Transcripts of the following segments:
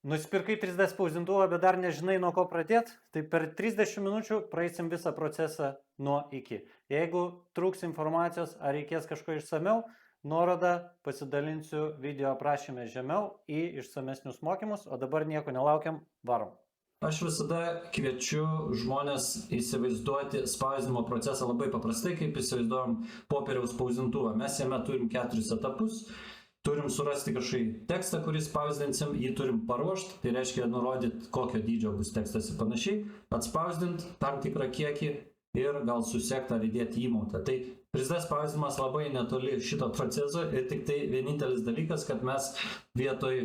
Nusipirkai 3D spausdintuvą, bet dar nežinai nuo ko pradėti, tai per 30 minučių praeisim visą procesą nuo iki. Jeigu trūks informacijos ar reikės kažko išsameu, nuorodą pasidalinsiu video aprašyme žemiau į išsamesnius mokymus, o dabar nieko nelaukiam, varom. Aš visada kviečiu žmonės įsivaizduoti spausdinimo procesą labai paprastai, kaip įsivaizduojam popieriaus spausdintuvą. Mes jame turim 4 etapus. Turim surasti kažkokį tekstą, kurį spausdinsim, jį turim paruošti, tai reiškia nurodyti, kokio dydžio bus tekstas ir panašiai, atspausdinti tam tikrą kiekį ir gal susekti ar įdėti įmautą. Tai 3D spausdinimas labai netoli šito proceso ir tik tai vienintelis dalykas, kad mes vietoj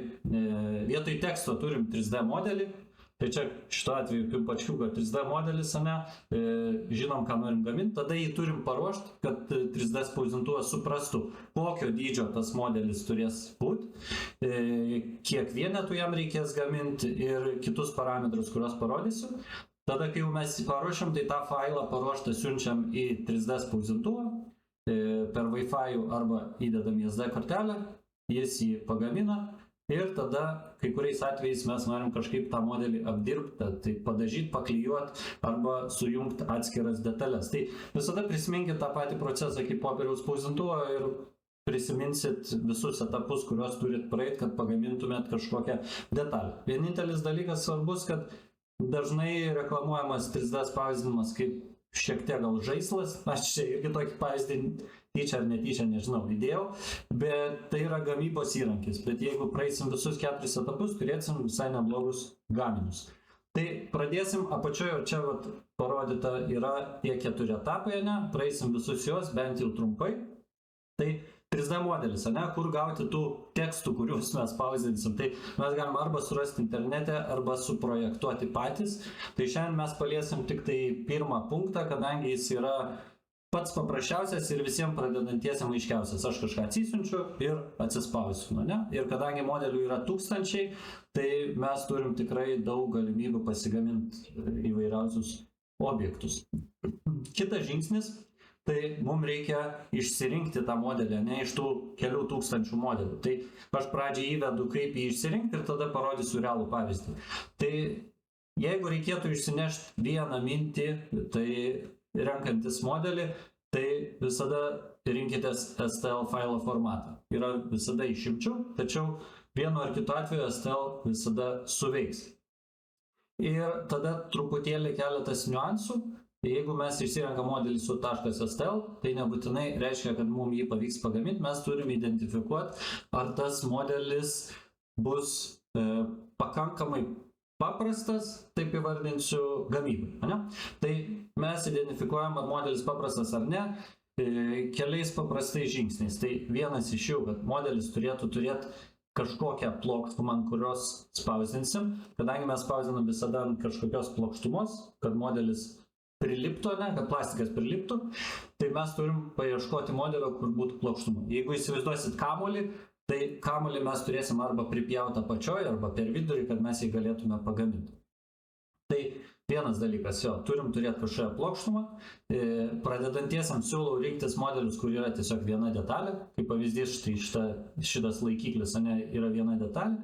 teksto turim 3D modelį. Tai čia šito atveju pimpačkiuko 3D modelis, žinom, ką norim gaminti, tada jį turim paruošti, kad 3D spausdintuvas suprastų, kokio dydžio tas modelis turės būti, kiek vienetų jam reikės gaminti ir kitus parametrus, kuriuos parodysiu. Tada, kai jau mes paruošiam, tai tą failą paruoštą siunčiam į 3D spausdintuvą per Wi-Fi arba įdedam į SD kortelę, jis jį pagamina. Ir tada, kai kuriais atvejais mes norim kažkaip tą modelį apdirbti, tai padažyti, paklijuoti arba sujungti atskiras detalės. Tai visada prisiminkit tą patį procesą kaip popieriaus spausdintuvo ir prisiminsit visus etapus, kuriuos turit praeiti, kad pagamintumėt kažkokią detalę. Vienintelis dalykas svarbus, kad dažnai reklamuojamas 3D spausdinimas kaip šiek tiek gal žaislas. Aš čia irgi tokį pavyzdį tyčia ar netyčia, nežinau, įdėjau, bet tai yra gamybos įrankis. Bet jeigu praeisim visus 4 etapus, turėsim visai neblogus gaminius. Tai pradėsim apačioje, čia vat, parodyta yra tie 4 etapai, praeisim visus juos, bent jau trumpai. Tai 3D modelis, kur gauti tų tekstų, kuriuos mes spausdinsim. Tai mes galim arba surasti internete, arba suprojektuoti patys. Tai šiandien mes paliesim tik tai pirmą punktą, kadangi jis yra pats paprasčiausias ir visiems pradedantiesiam aiškiausias. Aš kažką atsisiunčiu ir atsispausinu, ne? Ir kadangi modelių yra tūkstančiai, tai mes turim tikrai daug galimybių pasigaminti įvairiausius objektus. Kitas žingsnis, tai mums reikia išsirinkti tą modelį, ne iš tų kelių tūkstančių modelių. Tai aš pradžiai įvedu, kaip jį išsirinkti ir tada parodysiu realų pavyzdį. Tai jeigu reikėtų išsinešti vieną mintį, tai renkantis modelį, tai visada rinkitės STL failo formatą. Yra visada išimčių, tačiau vienu ar kitu atveju STL visada suveiks. Ir tada truputėlį keletas niuansų. Jeigu mes išsirenkam modelį su .stl, tai nebūtinai reiškia, kad mums jį pavyks pagaminti. Mes turim identifikuoti, ar tas modelis bus pakankamai paprastas, taip įvardinsiu, gamybai. Ne? Tai mes identifikuojam, ar modelis paprastas ar ne, keliais paprastais žingsniais. Tai vienas iš jų, kad modelis turėtų turėti kažkokią plokštumą, ant kurios spausdinsim. Kadangi mes spausdinam visada ant kažkokios plokštumos, kad modelis priliptų, ne, kad plastikas priliptų, tai mes turim paieškoti modelio, kur būtų plokštuma. Jeigu įsivaizduosit kamuolį, tai kamuolį mes turėsim arba pripjautą apačioje, arba per vidurį, kad mes jį galėtume pagaminti. Tai vienas dalykas, turim turėti kažkokią plokštumą. Pradedantiesiams siūlau rinktis modelius, kur yra tiesiog viena detalė. Kaip pavyzdys, šitas laikiklis yra viena detalė.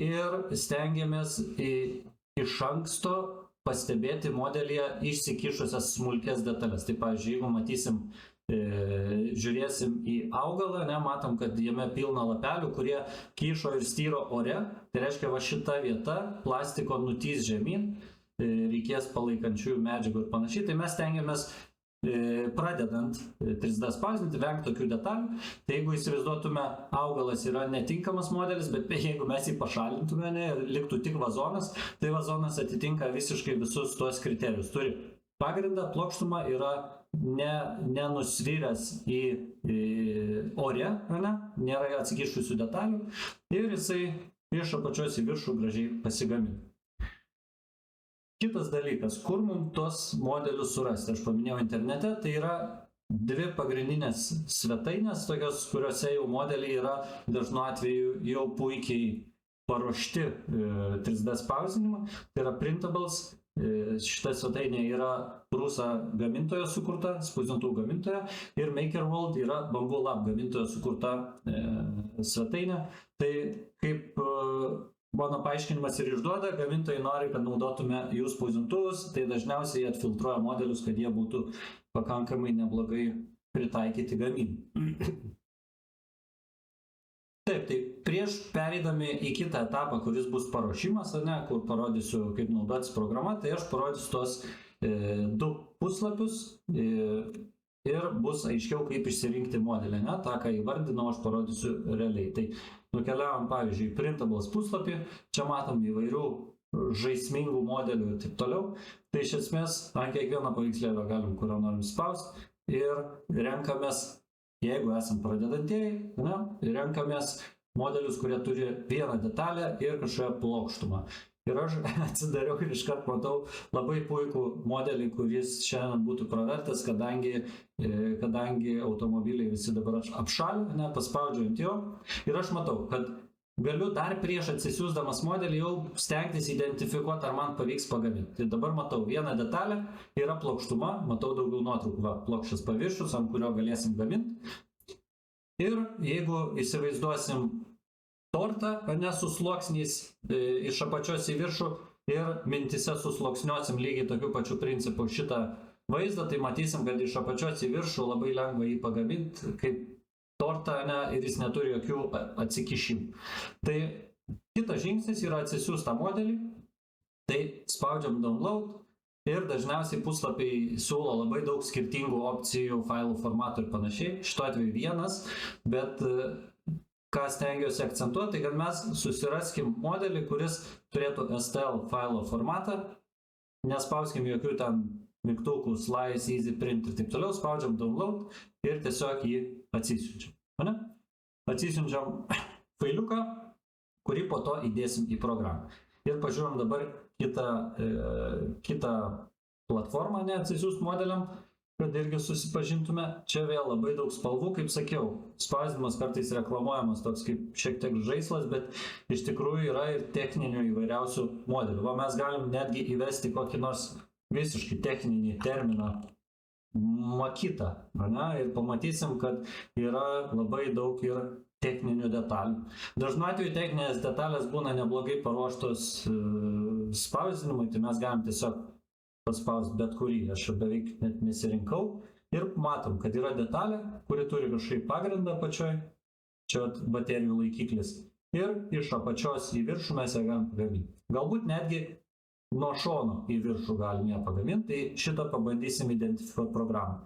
Ir stengiamės iš anksto pastebėti modelyje išsikišusias smulkės detalės. Tai, pavyzdžiui, jeigu matysim, žiūrėsim į augalą, matom, kad jame pilna lapelių, kurie kyšo ir styro ore. Tai reiškia, va šita vieta plastiko nutys žemyn, reikės palaikančiųjų medžiagų ir panašiai. Tai mes stengiamės pradedant 3D spausdinti, vengti tokių detalių. Tai jeigu įsivaizduotume, augalas yra netinkamas modelis, bet jeigu mes jį pašalintume ir liktų tik vazonas, tai vazonas atitinka visiškai visus tuos kriterijus. Turi pagrindą, plokštumą, yra nenusviręs į ore, nėra atsikišusių detalių ir jisai iš apačios į viršų gražiai pasigamina. Kitas dalykas, kur mums tos modelius surasti? Aš paminėjau internete, tai yra 2 pagrindinės svetainės, tokios, kuriuose jau modeliai yra dažnu atveju jau puikiai paruošti 3D spausdinimą. Tai yra Printables. Šita svetainė yra Prusa gamintojo sukurta, spausdintuvų gamintojo, ir MakerWorld yra Bamboo Lab gamintojo sukurta svetainė. Tai kaip mano paaiškinimas ir išduoda, gamintojai nori, kad naudotume jų spausdintuvus, tai dažniausiai jie atfiltruoja modelius, kad jie būtų pakankamai neblogai pritaikyti gamybai. Taip, tai prieš pereidami į kitą etapą, kuris bus paruošimas, ne, kur parodysiu, kaip naudotis programa, tai aš parodysiu tos 2 puslapius ir bus aiškiau, kaip išsirinkti modelį, ne, tą, ką įvardinau, aš parodysiu realiai. Tai nukeliavom, pavyzdžiui, Printables puslapį, čia matom įvairių žaismingų modelių ir taip toliau. Tai iš esmės, ant kiekvieno paveikslėlio galim, kurio norim spausti ir renkamės, jeigu esam pradedantieji, ne, renkamės modelius, kurie turi vieną detalę ir kažkokią plokštumą. Ir aš atsidariau ir iškart matau labai puikų modelį, kuris šiandien būtų pravertas, kadangi automobiliai visi dabar apšalę, ne, paspaudžiu ant jo. Ir aš matau, kad galiu dar prieš atsisiųsdamas modelį jau stengtis identifikuoti, ar man pavyks pagaminti. Tai dabar matau vieną detalę, yra plokštuma, matau daugiau nuotraukų, plokščias paviršius, ant kurio galėsim gaminti. Ir jeigu įsivaizduosim tortą, ne, su sluoksniais iš apačios į viršų ir mintise susluoksniuosim lygiai tokiu pačiu principu šitą vaizdą, tai matysim, kad iš apačios į viršų labai lengva jį pagaminti kaip tortą, ne, ir jis neturi jokių atsikišimų. Tai kitas žingsnis yra atsisiųsti tą modelį, tai spaudžiam download ir dažniausiai puslapiai siūlo labai daug skirtingų opcijų, failų formatų ir panašiai. Šituo atveju vienas, bet ką stengiuosi akcentuoti, tai kad mes susiraskim modelį, kuris turėtų STL failo formatą, nespauskim jokių ten mygtukų, slice, easy print ir taip toliau, spaudžiam download ir tiesiog jį atsisiunčiam. Atsisiunčiam failiuką, kurį po to įdėsim į programą. Ir pažiūrim dabar kitą platformą, atsisiųst modeliam, kad irgi susipažintume. Čia vėl labai daug spalvų, kaip sakiau, spausdinimas kartais reklamuojamas toks kaip šiek tiek žaislas, bet iš tikrųjų yra ir techninių įvairiausių modelių. Va, mes galim netgi įvesti kokį nors visiškai techninį terminą makitą, ne? Ir pamatysim, kad yra labai daug ir techninių detalių. Dažnu atveju techninės detalės būna neblogai paruoštos spausdinimui, tai mes galim tiesiog paspausti bet kurį, aš beveik net nesirinkau ir matom, kad yra detalė, kuri turi kažkaip pagrindą apačioj, čia baterijų laikiklis, ir iš apačios į viršų mes ją galim pagaminti. Galbūt netgi nuo šono į viršų galim ją pagaminti, tai šitą pabandysim identifikuoti programą.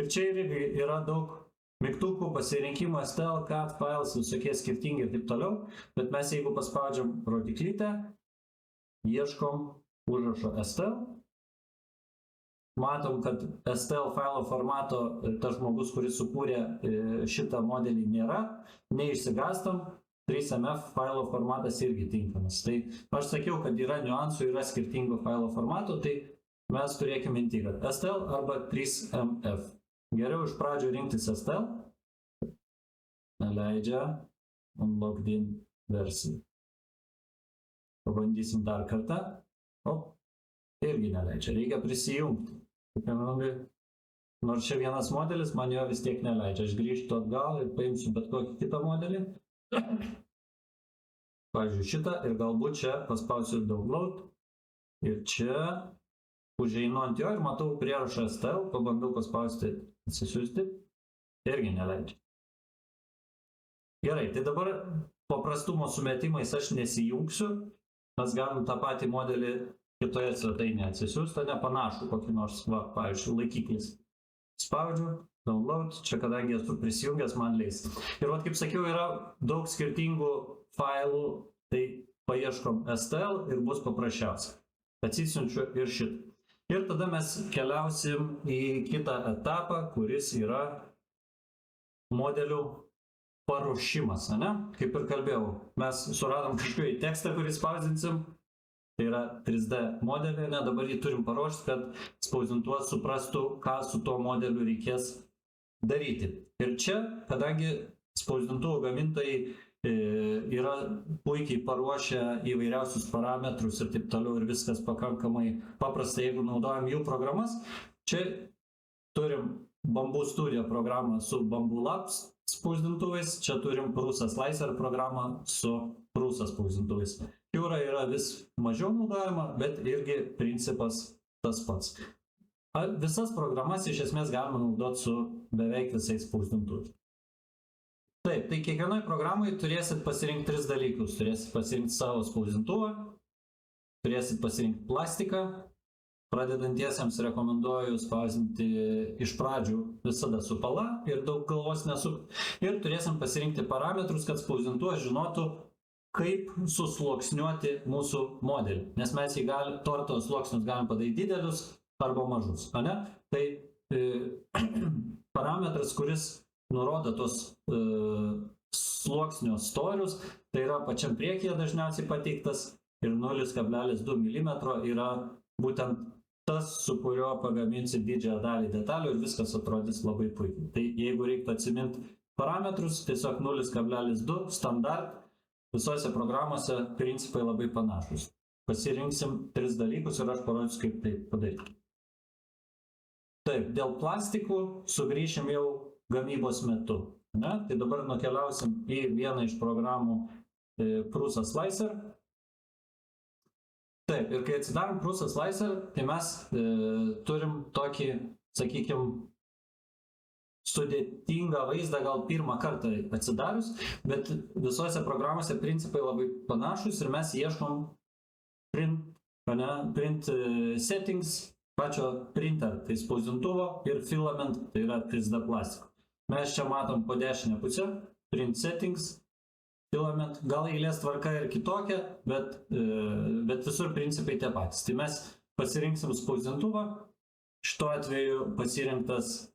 Ir čia irgi yra daug mygtukų, pasirinkimų, STL, CAD, files, visokie skirtingi ir taip toliau, bet mes jeigu paspaudžiam rodiklytę, ieškom užrašo STL, matom, kad STL failo formato tas žmogus, kuris sukūrė šitą modelį nėra, neišsigastam, 3MF failo formatas irgi tinkamas. Tai aš sakiau, kad yra niuansų, yra skirtingų failo formatų, tai mes turėkime minti, kad STL arba 3MF. Geriau iš pradžių rinktis STL, neleidžia unlocked in versiją. Pabandysim dar kartą, irgi neleidžia, reikia prisijungti. Nors čia vienas modelis, man jo vis tiek neleidžia. Aš grįžtu atgal ir paimsiu bet kokį kitą modelį. Pavyzdžiui, šitą ir galbūt čia paspausiu download. Ir čia užeinu ant jo ir matau prierašą STL, pabandau paspausti atsisiųsti. Irgi neleidžia. Gerai, tai dabar paprastumo sumetimais aš nesijungsiu. Mes galim tą patį modelį kitoje svetainėje atsisiųsti, nepanašų kokį nors, pavyzdžiui, laikiklis. Spaudžiu, download, čia kadangi esu prisijungęs, man leis. Ir kaip sakiau, yra daug skirtingų failų, tai paieškom STL ir bus paprasčiausia. Atsisiunčiu ir šitą. Ir tada mes keliausim į kitą etapą, kuris yra modelių paruošimas, ne? Kaip ir kalbėjau, mes suradom kažkokį tekstą, kurį spausdinsim. Tai yra 3D modelį, dabar jį turim paruošti, kad spausdintuvas suprastų, ką su tuo modeliu reikės daryti. Ir čia, kadangi spausdintuvų gamintojai yra puikiai paruošę įvairiausius parametrus ir taip toliau ir viskas pakankamai paprasta, jeigu naudojam jų programas, čia turim Bamboo Studio programą su Bamboo Labs spausdintuvais, čia turim Prusa Slicer programą su Prusa spausdintuvais. Cura yra vis mažiau naudojama, bet irgi principas tas pats. Visas programas iš esmės galima naudoti su beveik visais spausdintuvais. Taip, tai kiekvienoj programai turėsit pasirinkti 3 dalykus. Turėsit pasirinkti savo spausdintuvą, turėsit pasirinkti plastiką. Pradedantiesiems rekomenduoju spausdinti iš pradžių visada su pala ir daug galvos nesuk. Ir turėsim pasirinkti parametrus, kad spausdintuvas žinotų, kaip susluoksniuoti mūsų modelį. Nes mes torto sluoksnius galim padaryti didelius arba mažus. Ane? Tai parametras, kuris nurodo tos sluoksnio storius, tai yra pačiam priekyje dažniausiai pateiktas ir 0,2 mm yra būtent tas, su kurio pagaminsi didžiąją dalį detalių ir viskas atrodys labai puikiai. Tai jeigu reiktų atsiminti parametrus, tiesiog 0,2 standart, visose programuose principai labai panašus. Pasirinksim 3 dalykus ir aš parodysiu, kaip tai padaryti. Taip, dėl plastikų sugrįšim jau gamybos metu. Ne? Tai dabar nukeliausim į vieną iš programų Prusa Slicer. Taip, ir kai atsidarom Prusa Slicer, tai mes turim tokį, sakykime, sudėtingą vaizdą gal pirmą kartą atsidarius, bet visose programose principai labai panašus ir mes ieškom print settings, pačio printer, tai spausdintuvo ir filament, tai yra 3D plastiko. Mes čia matom po dešinę pusę, print settings, filament, gal eilės tvarka ir kitokia, bet visur principai tie patys. Tai mes pasirinksim spausdintuvą, šituo atveju pasirinktas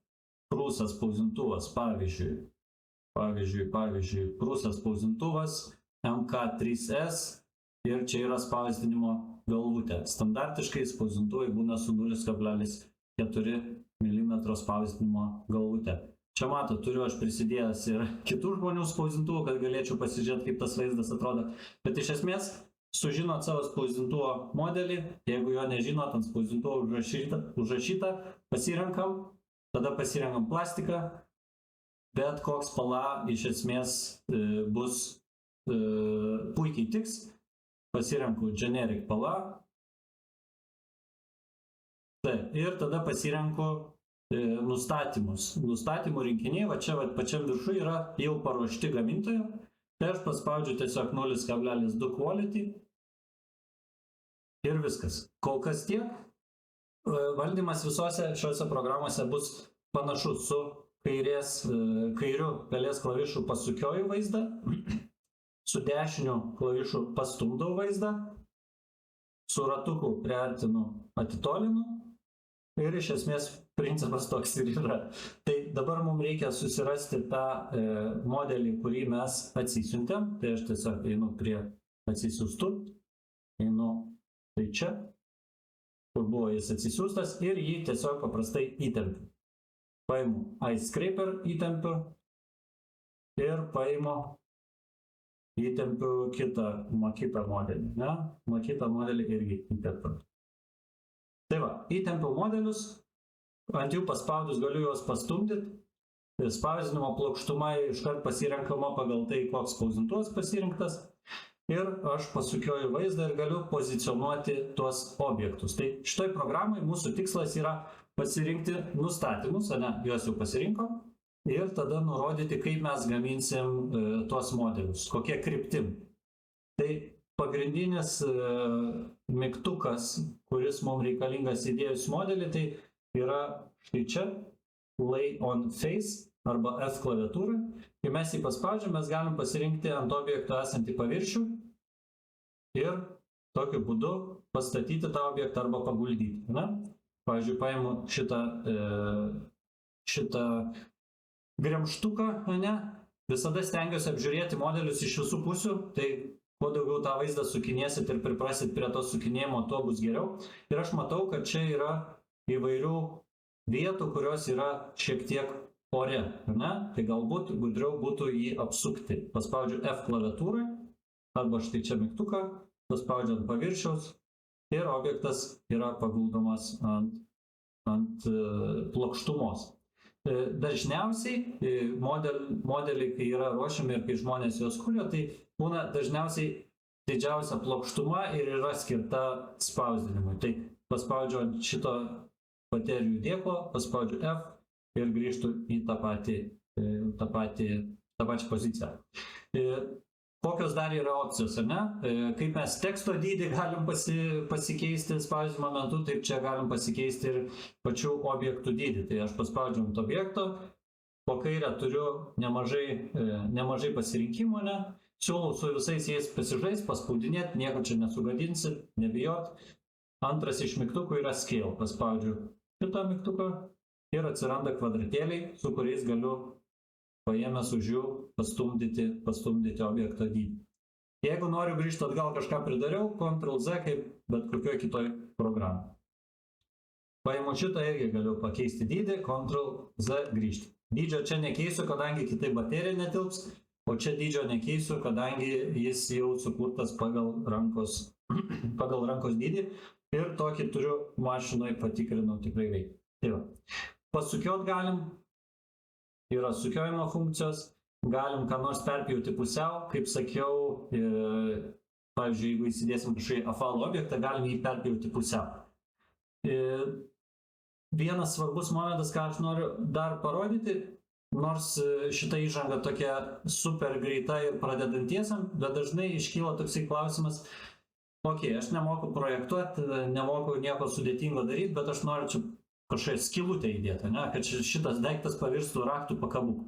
Prusa spausdintuvas, pavyzdžiui, Prusa spausdintuvas MK3S ir čia yra spausdinimo galvutė. Standartiškai spausdintuvai būna su 0,4 mm spausdinimo galvutė. Čia mato, turiu aš prisidėjęs ir kitų žmonių spausdintuvų, kad galėčiau pasižiūrėti, kaip tas vaizdas atrodo. Bet iš esmės, sužinot savo spausdintuvo modelį, jeigu jo nežinot, ant spausdintuvo užrašyta, pasirenkam, tada pasirenkam plastiką, bet koks pala iš esmės bus puikiai tiks. Pasirenku generic pala. Taip, ir tada pasirenku nustatymus. Nustatymų rinkiniai, va čia pačiam viršui yra jau paruošti gamintojo. Tai aš paspaudžiu tiesiog 0,2 quality ir viskas. Kol kas tiek. Valdymas visose šiuose programuose bus panašus su kairiu pelės klavišų pasukioju vaizdą, su dešiniu klavišu pastumdau vaizdą, su ratuku priartinu, atitolinu ir iš esmės principas toks ir yra. Tai dabar mums reikia susirasti tą modelį, kurį mes atsisiuntėm. Tai aš tiesiog einu prie atsisiųstų, einu tai čia, kur buvo jis atsisiųstas ir jį tiesiog paprastai įtempiu. Paimu Ice Scraper įtempiu ir paimu įtempiu kitą modelį. Ne? Kitą modelį irgi įtempiu. Tai va, įtempiu modelius, ant jų paspaudus galiu juos pastumdyti. Spausdinimo plokštuma iškart pasirenkama pagal tai, koks spausdintuvas pasirinktas. Ir aš pasukioju vaizdą ir galiu pozicionuoti tuos objektus. Tai šitoj programai mūsų tikslas yra pasirinkti nustatymus, ne, juos jau pasirinkom. Ir tada nurodyti, kaip mes gaminsim tuos modelius, kokie kryptim. Tai pagrindinis mygtukas, kuris mums reikalingas įdėjus modelį, tai yra štai čia, Lay on Face arba F klaviatūra. Kai mes jį paspaudžiam, mes galim pasirinkti ant objekto esantį paviršių ir tokiu būdu pastatyti tą objektą arba paguldyti. Ne? Pavyzdžiui, paimu šitą gremžtuką, ne? Visada stengiuosi apžiūrėti modelius iš visų pusių, tai kuo daugiau tą vaizdą sukinėsit ir priprasit prie to sukinėjimo, tuo bus geriau. Ir aš matau, kad čia yra įvairių vietų, kurios yra šiek tiek ore, ne? Tai galbūt gudriau būtų jį apsukti. Paspaudžiu F klaviatūrai, arba štai čia mygtuką, paspaudžiu ant paviršiaus ir objektas yra paguldomas ant plokštumos. Dažniausiai modeliai, kai yra ruošiami ir kai žmonės juos kuria, tai būna dažniausiai didžiausia plokštuma ir yra skirta spausdinimui. Tai paspaudžiu ant šito baterijų dėklo, paspaudžiu F ir grįžtu į tą pačią poziciją. Kokios dar yra opcijos, ar ne? Kaip mes teksto dydį galim pasikeisti spausdinimo metu, taip čia galim pasikeisti ir pačių objektų dydį. Tai aš paspaudžiu ant objekto, po kairę turiu nemažai pasirinkimų, ne? Siūlau su visais jais pasižaisti, paspaudinėti, nieko čia nesugadinsi, nebijot. Antras iš mygtukų yra Scale. Paspaudžiu šitą mygtuką ir atsiranda kvadratėliai, su kuriais galiu paėmęs už jų pastumdyti objektą dydį. Jeigu noriu grįžti atgal kažką pridariau, Ctrl+Z kaip bet kokioje kitoj programai. Paimu šitą irgi galiu pakeisti dydį, Ctrl+Z grįžti. Dydžio čia nekeisiu, kadangi kitaip baterija netilps, o čia dydžio nekeisiu, kadangi jis jau sukurtas pagal rankos dydį ir tokį turiu mašinoje patikrinau tikrai veikia. Tai va. Pasukiot galim, yra sukiojimo funkcijos, galim ką nors perpjauti pusiau, kaip sakiau, pavyzdžiui, jeigu įsidėsim kažkokį apvalų objektą, galim jį perpjauti pusiau. Vienas svarbus momentas, ką aš noriu dar parodyti, nors šita įžanga tokia super greita ir pradedantiesiam, bet dažnai iškyla toksai klausimas, aš nemoku projektuoti, nemoku nieko sudėtingo daryti, bet aš noriu čia kažkokią skylutę įdėti, ne? Kad šitas daiktas pavirstų raktų pakabuku.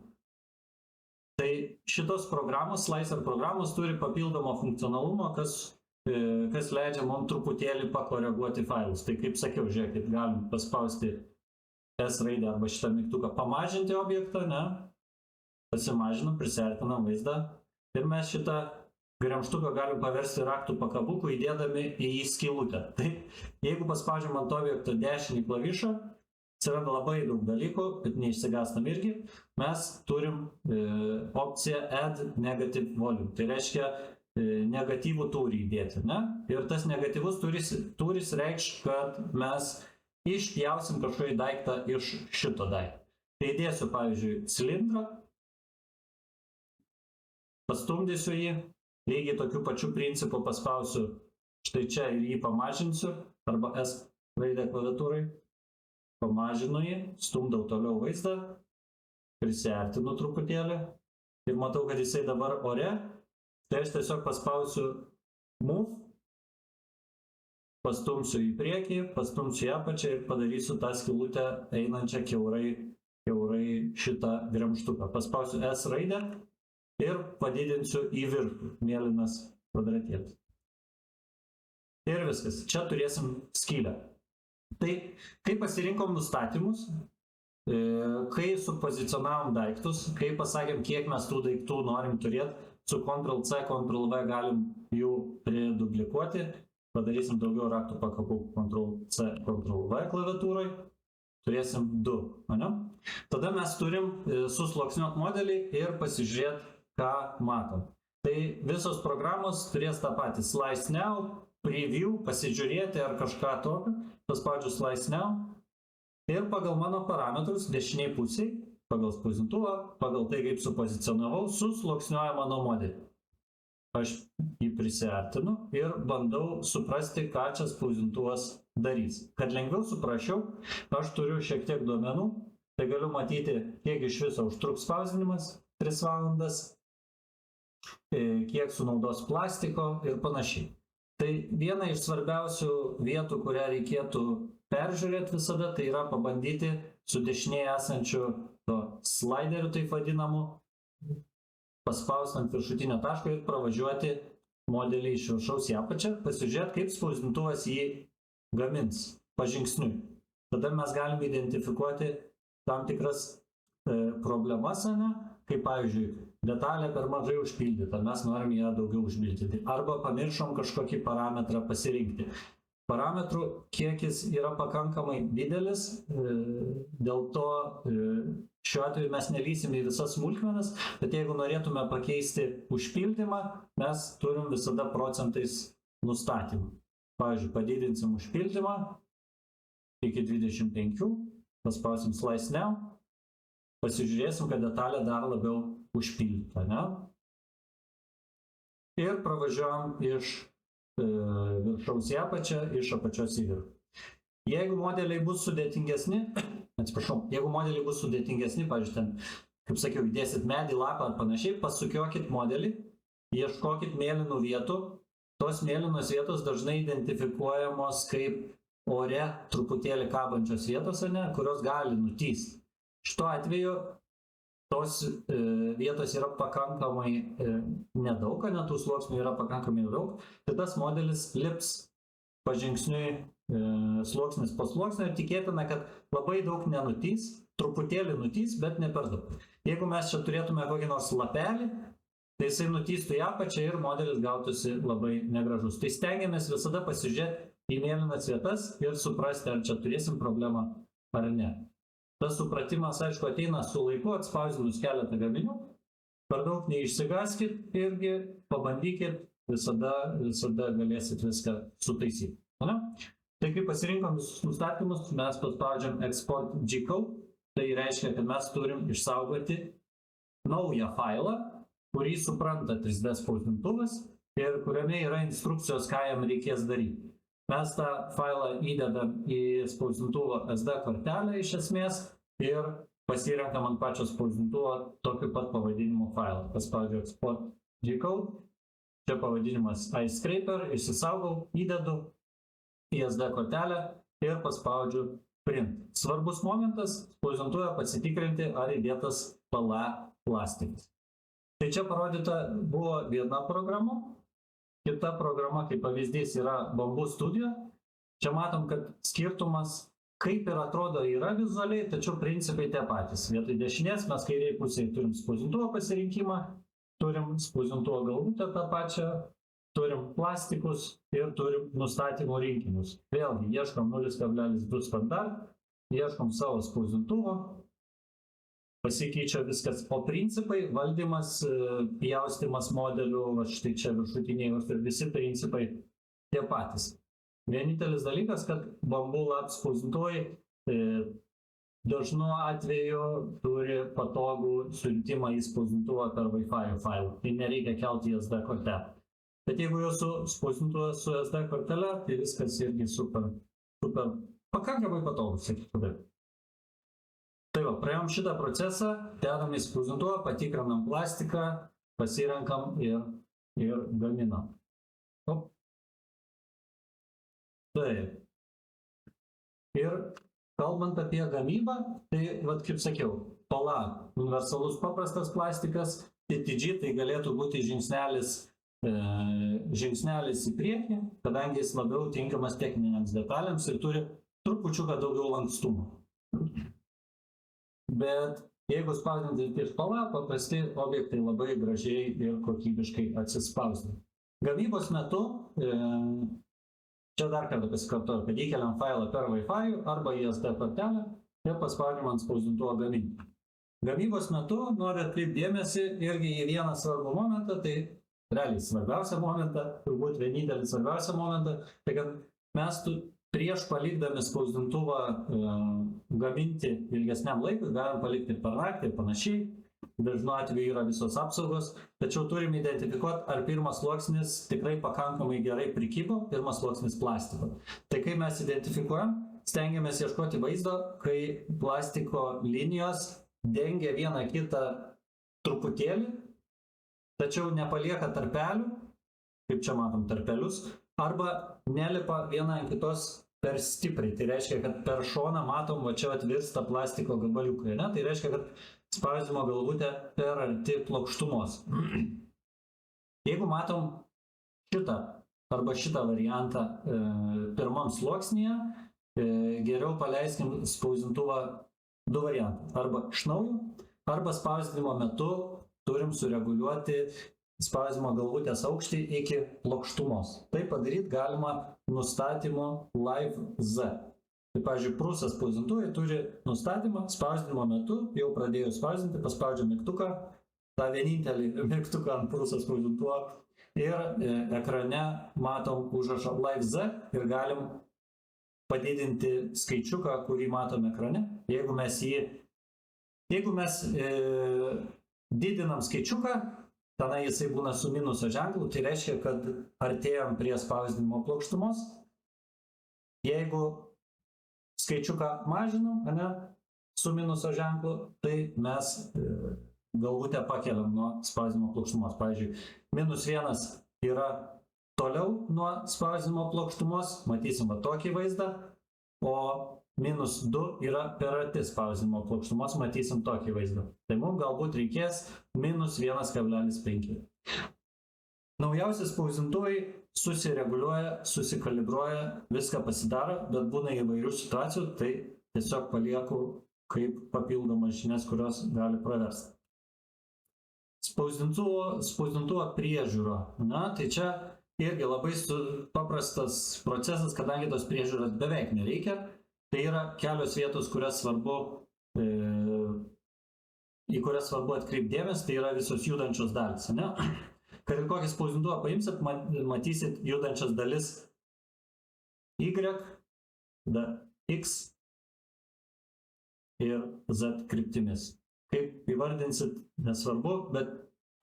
Tai šitos programos, Slicer programos turi papildomą funkcionalumą, kas leidžia mums truputėlį pakoreguoti failus. Tai kaip sakiau, žiūrėkit, galim paspausti S raidę arba šitą mygtuką, pamažinti objektą, ne? Pasimažinam, prisiartinam vaizdą ir mes šitą gremžtuką galim paversti raktų pakabuku, įdėdami į jį skylutę. Tai jeigu paspaudžiam ant objekto dešinį klavišą, atsiranda labai daug dalykų, bet neišsigastam irgi, mes turim opciją Add Negative Volume. Tai reiškia negatyvų tūrį įdėti, ne? Ir tas negatyvus tūris reikš, kad mes išpjausim kažkokį daiktą iš šito daikto. Tai įdėsiu, pavyzdžiui, cilindrą, pastumdysiu jį, lygiai tokiu pačiu principu paspausiu štai čia ir jį pamažinsiu, arba S raidę klaviatūrai, pamažinu jį, stumdau toliau vaizdą, prisiartinu truputėlį ir matau, kad jisai dabar ore, tai aš tiesiog paspausiu Move, pastumsiu į priekį, pastumsiu į apačią ir padarysiu tą skylutę einančią kiaurai šitą gremžtuką. Paspausiu S raidę ir padidinsiu į viršų mėlynas kvadratėlis. Ir viskas. Čia turėsim skylę. Tai kai pasirinkom nustatymus, kai supozicionavom daiktus, kai pasakėm, kiek mes tų daiktų norim turėti, su Ctrl+C, Ctrl+V galim jų priduplikuoti, padarysim daugiau raktų pakabų Ctrl+C, Ctrl+V klaviatūrai, turėsim 2. Ne? Tada mes turim susluoksniuot modelį ir pasižiūrėti, ką matom. Tai visos programos turės tą patį Slice Now, Preview, pasižiūrėti ar kažką tokio, paspaudžiu Slice Now ir pagal mano parametrus dešiniai pusiai, pagal spausdintuvą, pagal tai, kaip supozicionavau, susluoksniuoja mano modelį. Aš jį prisiartinu ir bandau suprasti, ką čia spausdintuvas darys. Kad lengviau suprasčiau, aš turiu šiek tiek duomenų, tai galiu matyti, kiek iš viso užtruks spausdinimas, 3 valandas, kiek sunaudos plastiko ir panašiai. Tai viena iš svarbiausių vietų, kurią reikėtų peržiūrėti visada, tai yra pabandyti su dešinėje esančiu slideriu, taip vadinamu, paspausti ant viršutinio taško ir pravažiuoti modelį iš viršaus į apačią, pasižiūrėti, kaip spausdintuvas jį gamins pažingsniui. Tada mes galime identifikuoti tam tikras problemas, ne? Kaip pavyzdžiui, detalė per mažai užpildyta, mes norim ją daugiau užpildyti. Arba pamiršom kažkokį parametrą pasirinkti. Parametrų kiekis yra pakankamai didelis, dėl to šiuo atveju mes nelysim į visas smulkmenas, bet jeigu norėtume pakeisti užpildymą, mes turim visada procentais nustatymą. Pavyzdžiui, padidinsim užpildymą iki 25, paspausim Slice Now, pasižiūrėsim, kad detalė dar labiau užpildyta, ne? ir pravažiuojam iš viršaus į apačią, iš apačios į viršų. Jeigu modeliai bus sudėtingesni, pavyzdžiui, ten, kaip sakiau, įdėsit medį, lapą ar panašiai, pasukiokit modelį, ieškokit mėlynų vietų. Tos mėlynos vietos dažnai identifikuojamos kaip ore truputėlį kabančios vietos, kurios gali nutysti. Šituo atveju tos vietos yra pakankamai nedaug, tų sluoksnių yra pakankamai nedaug, tai tas modelis lips pažingsniui sluoksnis po sluoksnio ir tikėtina, kad labai daug nenutys, truputėlį nutys, bet ne per daug. Jeigu mes čia turėtume kokį nors lapelį, tai jisai nutystų į apačią ir modelis gautųsi labai negražus. Tai stengiamės visada pasižiūrėti į mėlynas vietas ir suprasti, ar čia turėsim problemą ar ne. Tas supratimas, aišku, ateina su laiku, atspausdinus keletą gaminių, per daug neišsigaskit irgi pabandykit, visada galėsit viską sutaisyti. Tai kai pasirinkom visus nustatymus, mes paspaudžiam Export G-Code, tai reiškia, kad mes turim išsaugoti naują failą, kurį supranta 3D spausdintuvas ir kuriame yra instrukcijos, ką jam reikės daryti. Mes tą failą įdedam į spausdintuvo SD kortelę iš esmės ir pasirenkam ant pačio spausdintuvo tokiu pat pavadinimu failą. Paspaudžiu Export G-Code, čia pavadinimas iScraper, išsisaugau, įdedu į SD kortelę ir paspaudžiu Print. Svarbus momentas spausdintuve pasitikrinti, ar įdėtas PLA plastikas. Tai čia parodyta buvo viena programa, kita programa, kaip pavyzdys, yra Bamboo Studio. Čia matom, kad skirtumas, kaip ir atrodo, yra vizualiai, tačiau principai tie patys. Vietoj dešinės mes kairiai pusėje turim spausdintuvo pasirinkimą, turim spausdintuvo galvutę tą pačią, turim plastikus ir turim nustatymų rinkinius. Vėlgi, ieškom 0,2 standart, ieškom savo spausdintuvo, pasikeičia viskas. O principai, valdymas, pjaustymas modelių, štai čia viršutiniai ir visi principai tie patys. Vienintelis dalykas, kad Bamboo Labs spausdintuvai dažnu atveju turi patogų siuntimą į spausdintuvą per Wi-Fi failą. Tai nereikia kelti į SD kortelę. Bet jeigu jūsų spausdintuvas su SD kortele, tai viskas irgi super pakankamai patogu, sakyčiau taip. Tai va, praėjom šitą procesą, dedam į spausdintuvą, patikrinam plastiką, pasirenkam ir gaminam. Taip. Ir kalbant apie gamybą, tai, kaip sakiau, PLA, universalus paprastas plastikas, TTG tai galėtų būti žingsnelis į priekį, kadangi jis labiau tinkamas techninėms detalėms ir turi trupučiuką daugiau lankstumo. Bet jeigu spausdinti iš PLA, paprasti objektai labai gražiai ir kokybiškai atsispausdina. Gamybos metu, čia dar kartą pasikartoju, kad įkeliam failą per Wi-Fi arba į SD kortelę ir paspaudžiam ant spausdintuvo gaminį. Gamybos metu noriu atkreipti dėmesį irgi į vieną svarbų momentą, tai realiai svarbiausią momentą, turbūt vienintelį svarbiausią momentą, tai kad mes prieš palikdami spausdintuvą gaminti ilgesniam laikui, galim palikti per naktį ir panašiai, dažnu atveju yra visos apsaugos, tačiau turim identifikuoti, ar pirmas sluoksnis tikrai pakankamai gerai prikibo, pirmas sluoksnis plastiko. Tai kai mes identifikuojam, stengiamės ieškoti vaizdo, kai plastiko linijos dengia vieną kitą truputėlį, tačiau nepalieka tarpelių, kaip čia matom tarpelius, arba nelipa viena ant kitos per stipriai. Tai reiškia, kad per šoną matom, va čia atvirsta plastiko gabaliukai, ne? Tai reiškia, kad spausdinimo galvutė per arti plokštumos. Jeigu matom šitą variantą pirmam sluoksnyje, geriau paleiskim spausdintuvą du variantai. Arba iš naujo, arba spausdinimo metu turim sureguliuoti spausdinimo galvutės aukštį iki plokštumos. Tai padaryti galima nustatymu Live Z. Tai, pavyzdžiui, Prusas spausdintuvai turi nustatymą spausdinimo metu, jau pradėjus spausdinti, paspaudžiam mygtuką, tą vienintelį mygtuką ant Prusas spausdintuvo ir ekrane matom užrašą Live Z ir galim padidinti skaičiuką, kurį matom ekrane. Jeigu mes didinam skaičiuką, tenai jisai būna su minuso ženklu, tai reiškia, kad artėjom prie spausdinimo plokštumos. Jeigu skaičiuką mažinam, ane, su minuso ženklu, tai mes galvutę pakeliam nuo spausdinimo plokštumos. Pavyzdžiui, -1 yra toliau nuo spausdinimo plokštumos, matysim va tokį vaizdą, o -2 yra per arti spausdinimo plokštumos, matysim tokį vaizdą. Tai mums galbūt reikės -1,5. Naujausi spausdintuvai susireguliuoja, susikalibruoja, viską pasidaro, bet būna įvairių situacijų, tai tiesiog palieku kaip papildomas žinias, kurios gali praversti. Spausdintuvo priežiūra. Na, tai čia irgi labai paprastas procesas, kadangi tos priežiūros beveik nereikia. Tai yra kelios vietos, į kurias svarbu atkreipti dėmesį, tai yra visos judančios dalys. Ne? Kad ir kokį spausdintuvą paimsit, matysit judančias dalis Y, X ir Z kryptimis. Kaip įvardinsit, nesvarbu, bet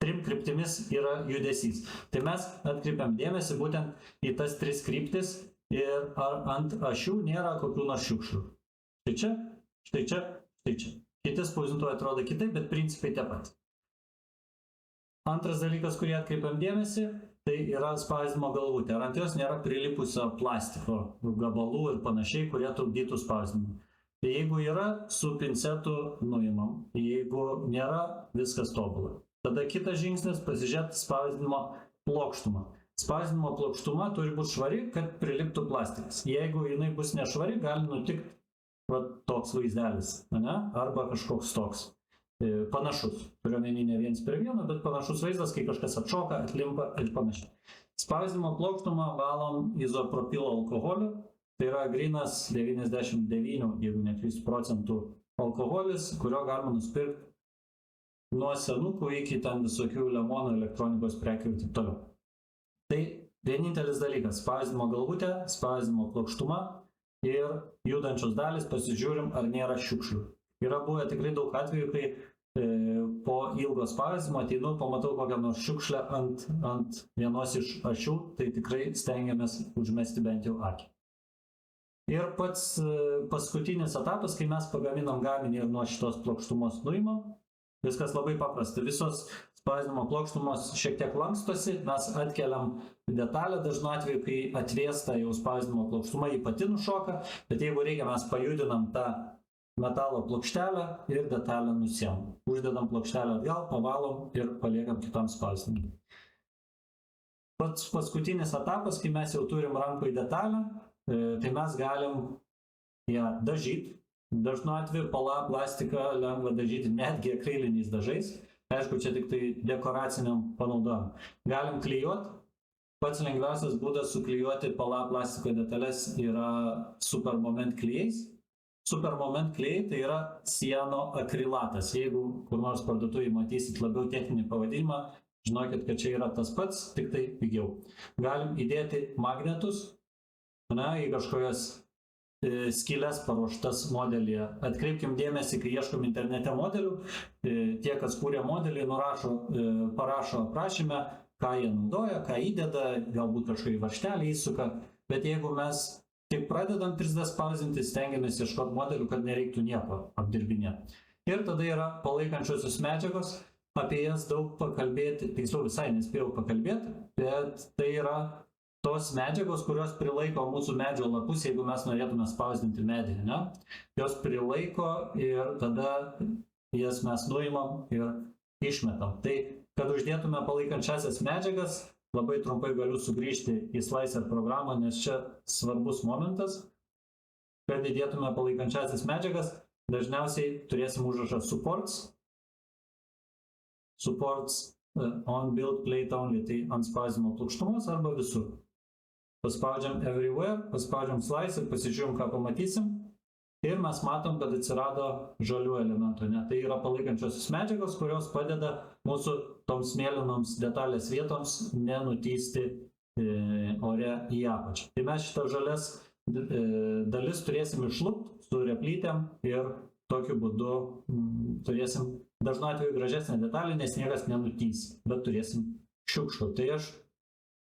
3 kryptimis yra judesys. Tai mes atkreipiam dėmesį būtent į tas 3 kryptis ir ar ant ašių nėra kokių nors šiukšlių. Štai čia, štai čia, štai čia. Kiti spausdintuvai atrodo kitaip, bet principai tie patys. Antras dalykas, kurį atkreipiam dėmesį, tai yra spausdinimo galvutė. Ar ant jos nėra prilipusio plastiko gabalų ir panašiai, kurie trukdytų spausdinimą. Tai jeigu yra, su pincetu nuimam. Jeigu nėra, viskas tobula. Tada kitas žingsnis - pasižiūrėti spausdinimo plokštumą. Spausdinimo plokštuma turi būti švari, kad priliptų plastikas. Jeigu jinai bus nešvari, gali nutikti toks vaizdelis, ne? Arba kažkoks toks panašus. Turiu omeny ne 1:1, bet panašus vaizdas, kai kažkas atšoka, atlimpa ir panašiai. Spausdinimo plokštumą valom izopropilo alkoholiu. Tai yra grynas 99, jeigu neklystu, procentų alkoholis, kurio galima nusipirkti nuo senukų iki ten visokių lemonų, elektronikos prekių ir taip toliau. Tai vienintelis dalykas - spausdinimo galvutė, spausdinimo plokštuma ir judančios dalys, pasižiūrim, ar nėra šiukšlių. Yra buvę tikrai daug atvejų, kai po ilgo spausdinimo ateinu, pamatau kokią nors šiukšlę ant vienos iš ašių, tai tikrai stengiamės užmesti bent jau akį. Ir pats paskutinis etapas, kai mes pagaminam gaminį ir nuo šitos plokštumos nuimam, viskas labai paprasta. Visos spausdinimo plokštumos šiek tiek lankstosi, mes atkeliam detalę, dažnu atveju, kai atvėsta jau spausdinimo plokštuma, ji pati nušoka, bet jeigu reikia, mes pajudinam tą metalo plokštelę ir detalę nusiemam. Uždedam plokštelę atgal, pavalom ir paliekam kitam spausdinimui. Pats paskutinis etapas, kai mes jau turim rankoje detalę, tai mes galim ją dažyti. Dažnu atveju plastiką lengva dažyti netgi akriliniais dažais. Aišku, čia tik tai dekoraciniam panaudojimui. Galim klijuoti. Pats lengviausias būdas suklijuoti plastiko detalės yra supermoment klijais. Supermoment klijai tai yra sieno akrilatas. Jeigu kur nors parduotuvėje matysit labiau techninį pavadinimą, žinokit, kad čia yra tas pats, tik tai pigiau. Galim įdėti magnetus, į kažkokias skylės paruoštas modelyje. Atkreipkim dėmesį, kai ieškom internete modelių, tie, kas kūrė modelį, parašo aprašyme, ką jie naudoja, ką įdeda, galbūt kažkokį varžtelį įsuka, bet jeigu mes tik pradedam 3D spausdinti, stengiamės ieškoti modelių, kad nereiktų nieko apdirbinėti. Ir tada yra palaikančiosios medžiagos, apie jas daug pakalbėti, tiksliau visai nespėjau pakalbėti, bet tai yra tos medžiagos, kurios prilaiko mūsų medžio lapus, jeigu mes norėtume spausdinti medį, ne? Jos prilaiko ir tada jas mes nuimam ir išmetam. Tai, kad uždėtume palaikančiasias medžiagas, labai trumpai galiu sugrįžti į Slicer programą, nes čia svarbus momentas. Kad įdėtume palaikančiasias medžiagas, dažniausiai turėsim užrašą supports on build plate only, tai ant spausdinimo plokštumos arba visur. Paspaudžiam everywhere, paspaudžiam slice ir pasižiūrim, ką pamatysim. Ir mes matom, kad atsirado žalių elementų. Ne? Tai yra palaikančiosios medžiagos, kurios padeda mūsų toms mėlynoms detalės vietoms nenutysti ore į apačią. Tai mes šitą žalias dalis turėsim išlupti su replytėm ir tokiu būdu turėsim dažnu atveju gražesnė detalė, nes niekas nenutys, bet turėsim šiukšlių. Tai aš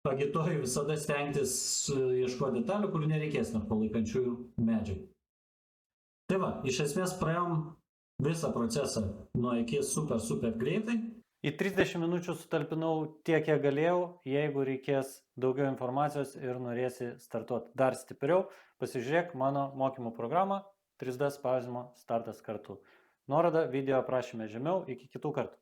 agituoju visada stengtis ieškoti detalių, kur nereikės net palaikančiųjų medžiagų. Tai va, iš esmės praėjom visą procesą nuo iki super greitai. Į 30 minučių sutalpinau tiek, kiek galėjau. Jeigu reikės daugiau informacijos ir norėsi startuoti dar stipriau, pasižiūrėk mano mokymų programą 3D spausdinimo startas kartu. Nuoroda video aprašyme žemiau. Iki kitų kartų.